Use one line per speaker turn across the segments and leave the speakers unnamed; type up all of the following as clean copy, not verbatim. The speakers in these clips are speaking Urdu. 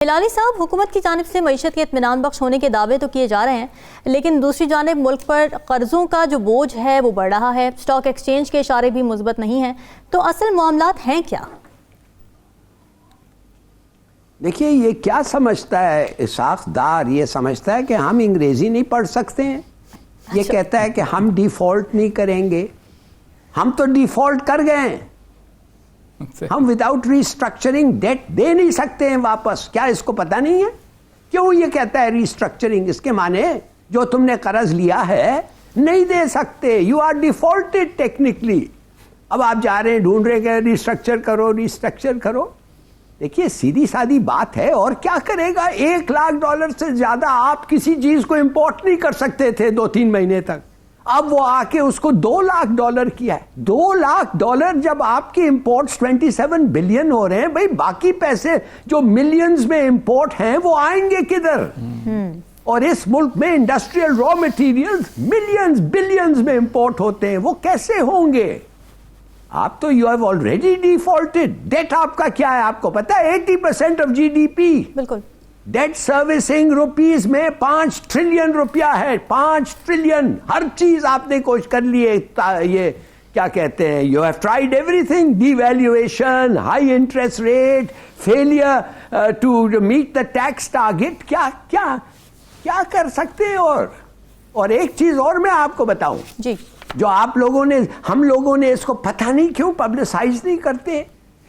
ہلالی صاحب، حکومت کی جانب سے معیشت کے اطمینان بخش ہونے کے دعوے تو کیے جا رہے ہیں، لیکن دوسری جانب ملک پر قرضوں کا جو بوجھ ہے وہ بڑھ رہا ہے، اسٹاک ایکسچینج کے اشارے بھی مثبت نہیں ہیں، تو اصل معاملات ہیں کیا؟
دیکھیے، یہ کیا سمجھتا ہے اسحاق ڈار؟ یہ سمجھتا ہے کہ ہم انگریزی نہیں پڑھ سکتے ہیں. یہ کہتا ہے کہ ہم ڈیفالٹ نہیں کریں گے. ہم تو ڈیفالٹ کر گئے ہیں. ہم وداؤٹ ریسٹرکچرنگ ڈیٹ دے نہیں سکتے ہیں واپس. کیا اس کو پتہ نہیں ہے؟ کیوں یہ کہتا ہے ریسٹرکچرنگ؟ اس کے معنی جو تم نے قرض لیا ہے نہیں دے سکتے. You are defaulted technically. اب آپ جا رہے ہیں ڈھونڈ رہے کہ ریسٹرکچر کرو ریسٹرکچر کرو. دیکھیے، سیدھی سادی بات ہے. اور کیا کرے گا؟ $1,00,000 سے زیادہ آپ کسی چیز کو امپورٹ نہیں کر سکتے تھے 2-3 مہینے تک. اب وہ آ کے اس کو $2,00,000 کیا ہے. $2,00,000 جب آپ کی امپورٹس 27 بلین ہو رہے ہیں، بھائی باقی پیسے جو ملینز میں امپورٹ ہیں وہ آئیں گے کدھر؟ اور اس ملک میں industrial raw materials millions billions میں امپورٹ ہوتے ہیں، وہ کیسے ہوں گے؟ آپ تو یو ہیو آلریڈی ڈیفالٹڈ. ڈیٹ آپ کا کیا ہے؟ آپ کو پتا ہے 80% آف GDP.
بالکل.
ڈیٹ سروسنگ روپیز میں 5 ٹریلین روپیہ ہے. 5 ٹریلین. ہر چیز آپ نے کوشش کر لی ہے. یہ کیا کہتے ہیں، you have tried everything. Devaluation, high interest rate, failure to meet the tax target. کیا کر سکتے ہیں؟ اور ایک چیز اور میں آپ کو بتاؤں
جی،
جو آپ لوگوں نے، ہم لوگوں نے اس کو پتہ نہیں کیوں پبلسائز نہیں کرتے.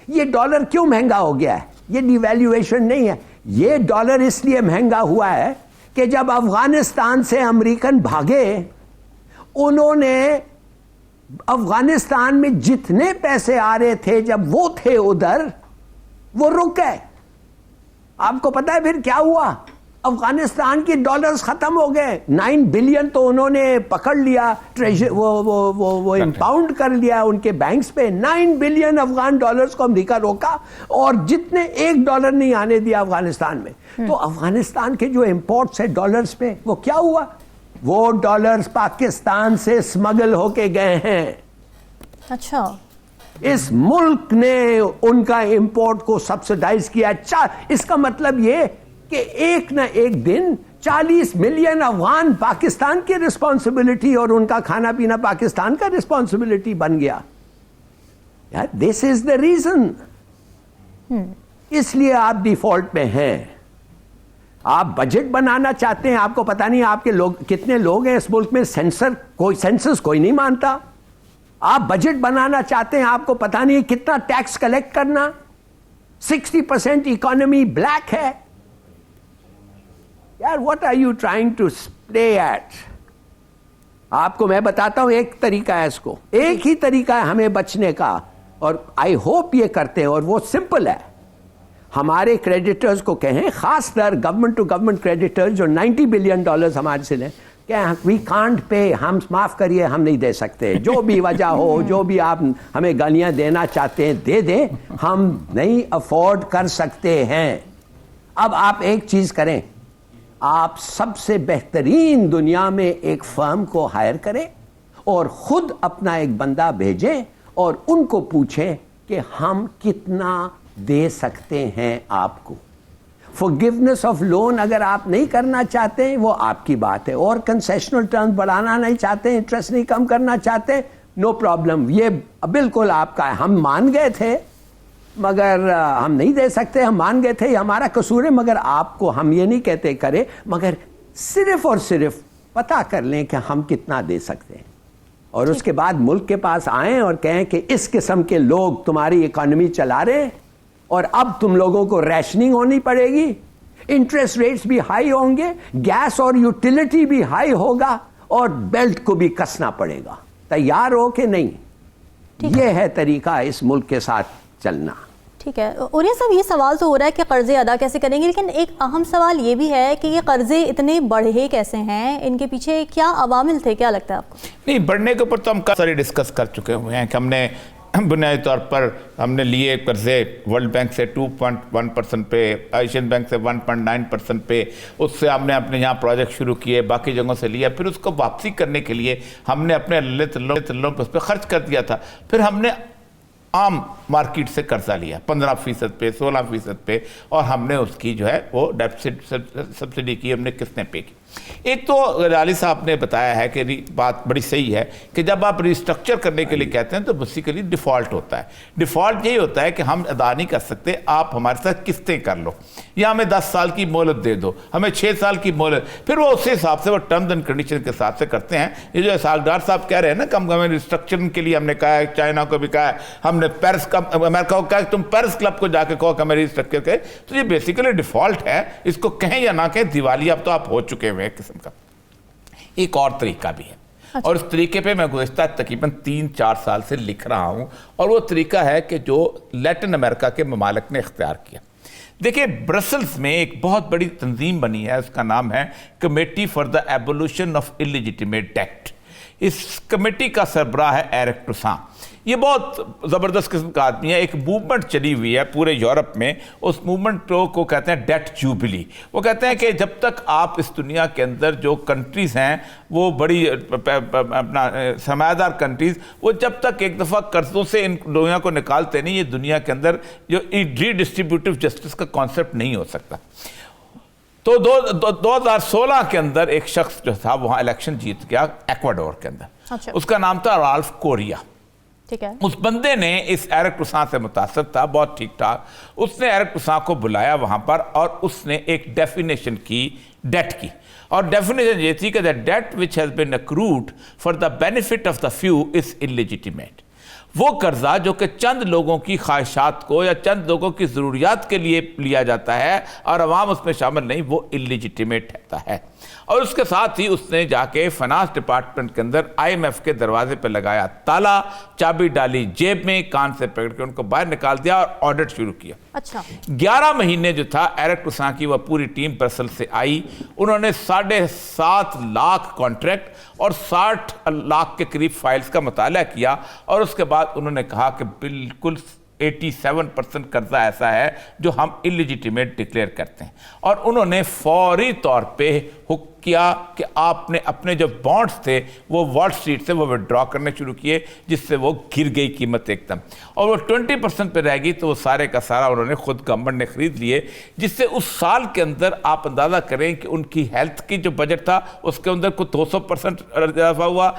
یہ ڈالر کیوں مہنگا ہو گیا ہے؟ یہ ڈی ویلیویشن نہیں ہے. یہ ڈالر اس لیے مہنگا ہوا ہے کہ جب افغانستان سے امریکن بھاگے، انہوں نے افغانستان میں جتنے پیسے آ رہے تھے جب وہ تھے ادھر، وہ رک گئے. آپ کو پتا ہے پھر کیا ہوا؟ افغانستان کی ڈالرز ختم ہو گئے. 9 بلین تو انہوں نے پکڑ لیا، وہ امپاؤنڈ کر لیا ان کے بینکس پہ. 9 بلین افغان ڈالرز کو امریکہ روکا، اور جتنے $1 نہیں آنے دیا افغانستان میں. تو افغانستان کے جو امپورٹس ہے ڈالرز پہ، وہ کیا ہوا؟ وہ ڈالرز پاکستان سے اسمگل ہو کے گئے ہیں.
اچھا.
اس ملک نے ان کا امپورٹ کو سبسڈائز کیا. اس کا مطلب یہ کہ ایک نہ ایک دن 40 ملین افغان پاکستان کی رسپانسبلٹی اور ان کا کھانا پینا پاکستان کا رسپانسبلٹی بن گیا. دس از دا ریزن. اس لیے آپ ڈیفالٹ میں ہیں. آپ بجٹ بنانا چاہتے ہیں. آپ کو پتا نہیں آپ کے لوگ کتنے لوگ ہیں اس ملک میں. سینسس کوئی نہیں مانتا. آپ بجٹ بنانا چاہتے ہیں. آپ کو پتا نہیں کتنا ٹیکس کلیکٹ کرنا. 60% اکانومی بلیک ہے. یار what are you trying to play at؟ آپ کو میں بتاتا ہوں ایک طریقہ ہے. اس کو ایک ہی طریقہ ہے ہمیں بچنے کا، اور آئی ہوپ یہ کرتے ہیں، اور وہ سمپل ہے. ہمارے کریڈیٹرز کو کہیں، خاص طور گورنمنٹ ٹو گورنمنٹ کریڈیٹرز جو $90 بلین ہمارے سے لیں، کہ وی کانٹ پے، ہم معاف کریے، ہم نہیں دے سکتے. جو بھی وجہ ہو، جو بھی آپ ہمیں گالیاں دینا چاہتے ہیں دے دیں، ہم نہیں افورڈ کر سکتے ہیں. اب آپ ایک چیز کریں، آپ سب سے بہترین دنیا میں ایک فرم کو ہائر کریں اور خود اپنا ایک بندہ بھیجیں اور ان کو پوچھیں کہ ہم کتنا دے سکتے ہیں آپ کو. فورگیونیس آف لون اگر آپ نہیں کرنا چاہتے ہیں وہ آپ کی بات ہے، اور کنسیشنل ٹرمز بڑھانا نہیں چاہتے، انٹرسٹ نہیں کم کرنا چاہتے، نو پرابلم. یہ بالکل آپ کا ہے. ہم مان گئے تھے مگر ہم نہیں دے سکتے. ہم مان گئے تھے، یہ ہمارا قصور ہے. مگر آپ کو ہم یہ نہیں کہتے کرے، مگر صرف اور صرف پتہ کر لیں کہ ہم کتنا دے سکتے ہیں، اور اس کے بعد ملک کے پاس آئیں اور کہیں کہ اس قسم کے لوگ تمہاری اکانومی چلا رہے ہیں، اور اب تم لوگوں کو ریشننگ ہونی پڑے گی. انٹرسٹ ریٹس بھی ہائی ہوں گے، گیس اور یوٹیلیٹی بھی ہائی ہوگا، اور بیلٹ کو بھی کسنا پڑے گا. تیار ہو کہ نہیں؟ یہ ہے طریقہ اس ملک کے ساتھ چلنا.
ٹھیک ہے. عریہ صاحب، یہ سوال تو ہو رہا ہے کہ قرضے ادا کیسے کریں گے، لیکن ایک اہم سوال یہ بھی ہے کہ یہ قرضے اتنے بڑھے کیسے ہیں؟ ان کے پیچھے کیا عوامل تھے؟ کیا لگتا ہے آپ کو؟
نہیں، بڑھنے کے اوپر تو ہم کافی ڈسکس کر چکے ہوئے ہیں کہ ہم نے بنیادی طور پر ہم نے لیے قرضے ورلڈ بینک سے 2.1% پہ، ایشین بینک سے 1.9% پہ. اس سے ہم نے اپنے یہاں پروجیکٹ شروع کیے، باقی جگہوں سے لیا. پھر اس کو واپسی کرنے کے لیے ہم نے اپنے لوگ اس پہ خرچ کر دیا تھا. پھر ہم نے عام مارکیٹ سے قرضہ لیا 15% پہ 16% پہ, اور ہم نے اس کی جو ہے وہ ڈیفیسٹ سبسڈی کی, ہم نے قسطیں پے کی. ایک تو علی صاحب نے بتایا ہے کہ بات بڑی صحیح ہے کہ جب آپ ریسٹرکچر کرنے کے لیے کہتے ہیں تو بیسیکلی ڈیفالٹ ہوتا ہے. ڈیفالٹ یہی ہوتا ہے کہ ہم ادا نہیں کر سکتے, آپ ہمارے ساتھ قسطیں کر لو, یا ہمیں 10 سال کی مہلت دے دو, ہمیں 6 سال کی مہلت. پھر وہ اسی حساب سے وہ ٹرمز اینڈ کنڈیشن کے ساتھ سے کرتے ہیں. یہ جو اسحاق ڈار صاحب کہہ رہے ہیں نا کہ ہمیں ریسٹرکچر کے لیے ہم نے کہا ہے, چائنا کو بھی کہا ہے, ہم نے پیرس امریکہ کو کہا کہ تم پیرس کلب کو جا کے کہو کہ ہمیں ریسٹرکچر کرے, تو یہ بیسیکلی ڈیفالٹ ہے. اس کو کہیں یا نہ کہیں, دیوالی اب تو آپ ہو چکے ہوئے قسم کا. ایک اور طریقہ بھی ہے, اور اس طریقے پہ میں گزشتہ تقریباً 3-4 سال سے لکھ رہا ہوں, اور وہ طریقہ ہے کہ جو لیٹن امریکہ کے ممالک نے اختیار کیا. دیکھیں, برسلز میں ایک بہت بڑی تنظیم بنی ہے, اس کا نام ہے committee for the abolition of illegitimate debt. اس کمیٹی کا سربراہ ہے ایرک ٹوسان. یہ بہت زبردست قسم کا آدمی ہے. ایک موومنٹ چلی ہوئی ہے پورے یورپ میں, اس موومنٹ کو کہتے ہیں ڈیٹ جوبلی. وہ کہتے ہیں کہ جب تک آپ اس دنیا کے اندر جو کنٹریز ہیں وہ بڑی اپنا سرمایہ دار کنٹریز, وہ جب تک ایک دفعہ قرضوں سے ان دنیا کو نکالتے نہیں, یہ دنیا کے اندر جو ری ڈسٹریبیوٹیو جسٹس کا کانسیپٹ نہیں ہو سکتا. تو 2016 کے اندر ایک شخص جو تھا وہاں الیکشن جیت گیا ایکواڈور کے اندر. اس کا نام تھا رالف کوریا.
ٹھیک ہے. اس
بندے نے اس ایرک ٹوسان سے متاثر تھا, بہت ٹھیک ٹھاک. اس نے ایرک ٹوسان کو بلایا وہاں پر, اور اس نے ایک ڈیفینیشن کی ڈیٹ کی, اور ڈیفینیشن یہ تھی کہ the debt which has been accrued for the benefit of the few is illegitimate. وہ قرضہ جو کہ چند لوگوں کی خواہشات کو یا چند لوگوں کی ضروریات کے لیے لیا جاتا ہے اور عوام اس میں شامل نہیں, وہ انلیجیٹیمیٹ ہوتا ہے. اور اس کے ساتھ ہی اس نے جا کے فنانس ڈپارٹمنٹ کے اندر IMF کے دروازے پہ لگایا تالا, چابی ڈالی جیب میں, کان سے پکڑ کے ان کو باہر نکال دیا اور آڈٹ شروع کیا.
اچھا.
11 مہینے جو تھا ایرک ٹوسان کی وہ پوری ٹیم برسل سے آئی. انہوں نے 7.5 لاکھ کانٹریکٹ اور 60 لاکھ کے قریب فائلز کا مطالعہ کیا, اور اس کے بعد انہوں نے کہا کہ بالکل 87% قرضہ ایسا ہے جو ہم انلیجیٹیمیٹ ڈکلیئر کرتے ہیں. اور انہوں نے فوری طور پہ حکم کیا کہ آپ نے اپنے جو بانڈز تھے وہ وال سٹریٹ سے وہ وڈرا کرنے شروع کیے, جس سے وہ گر گئی قیمت ایک دم, اور وہ 20% پہ رہ گئی. تو وہ سارے کا سارا انہوں نے خود گورنمنٹ نے خرید لیے, جس سے اس سال کے اندر آپ اندازہ کریں کہ ان کی ہیلتھ کی جو بجٹ تھا اس کے اندر کوئی 200% اضافہ ہوا,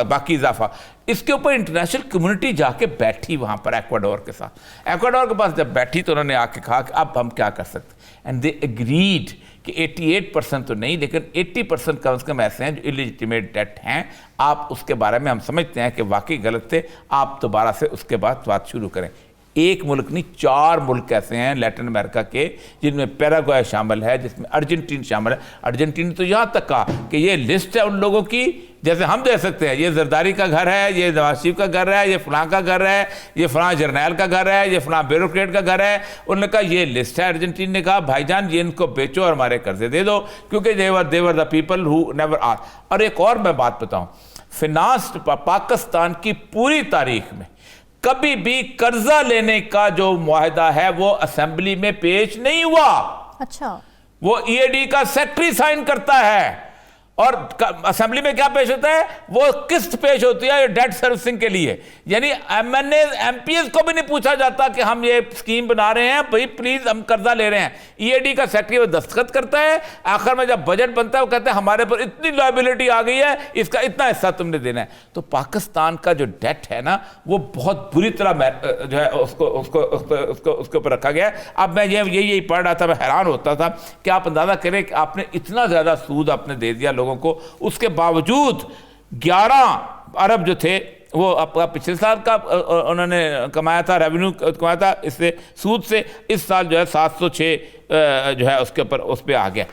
باقی اضافہ. اس کے اوپر انٹرنیشنل کمیونٹی جا کے بیٹھی وہاں پر ایکواڈور کے ساتھ. ایکواڈور کے پاس جب بیٹھی تو انہوں نے آ کے کہا کہ اب ہم کیا کر سکتے, اینڈ دے اگریڈ کہ 88% تو نہیں لیکن 80% کم از کم ایسے ہیں جو انلیجیٹیمیٹ ڈیٹ ہیں. آپ اس کے بارے میں ہم سمجھتے ہیں کہ واقعی غلط تھے, آپ دوبارہ سے اس کے بعد بات شروع کریں. ایک ملک نہیں 4 ملک ایسے ہیں لیٹن امریکہ کے جن میں پیراگوئے شامل ہے, جس میں ارجنٹین شامل ہے. ارجنٹین تو یہاں تک کہا کہ یہ لسٹ ہے ان لوگوں کی جیسے ہم دے سکتے ہیں, یہ زرداری کا گھر ہے, یہ نواز شریف کا گھر ہے, یہ فلاں کا گھر ہے, یہ فلاں جرنیل کا گھر ہے, یہ فلاں بیوروکریٹ کا گھر ہے. انہوں نے کہا یہ لسٹ ہے. ارجنٹین نے کہا بھائی جان یہ ان کو بیچو اور ہمارے قرضے دے دو, کیونکہ they were the people who never asked. اور ایک اور میں بات بتاؤں, فنانس پاکستان کی پوری تاریخ میں کبھی بھی قرضہ لینے کا جو معاہدہ ہے وہ اسمبلی میں پیش نہیں ہوا.
اچھا. وہ
EAD کا سیکٹری سائن کرتا ہے, اور اسمبلی میں کیا پیش ہوتا ہے, وہ قسط پیش ہوتی ہے ڈیٹ سروسنگ کے لیے. یعنی MPs کو بھی نہیں پوچھا جاتا کہ ہم یہ اسکیم بنا رہے ہیں بھائی پلیز ہم قرضہ لے رہے ہیں. EAD کا سیکٹری وہ دستخط کرتا ہے, آخر میں جب بجٹ بنتا ہے وہ کہتے ہیں ہمارے پر اتنی لائبلٹی آ گئی ہے, اس کا اتنا حصہ تم نے دینا ہے. تو پاکستان کا جو ڈیٹ ہے نا وہ بہت بری طرح جو ہے اس کے اوپر رکھا گیا ہے. اب میں یہی پڑھ رہا تھا, میں حیران ہوتا تھا کہ آپ اندازہ کریں کہ آپ نے اتنا زیادہ سود آپ نے دے دیا لوگوں کو, اس کے باوجود 11 ارب جو تھے وہ پچھلے سال کا انہوں نے کمایا تھا, ریونیو کمایا تھا اس سے سود سے, اس سال جو ہے 706 جو ہے اس کے اوپر اس پہ آ گیا.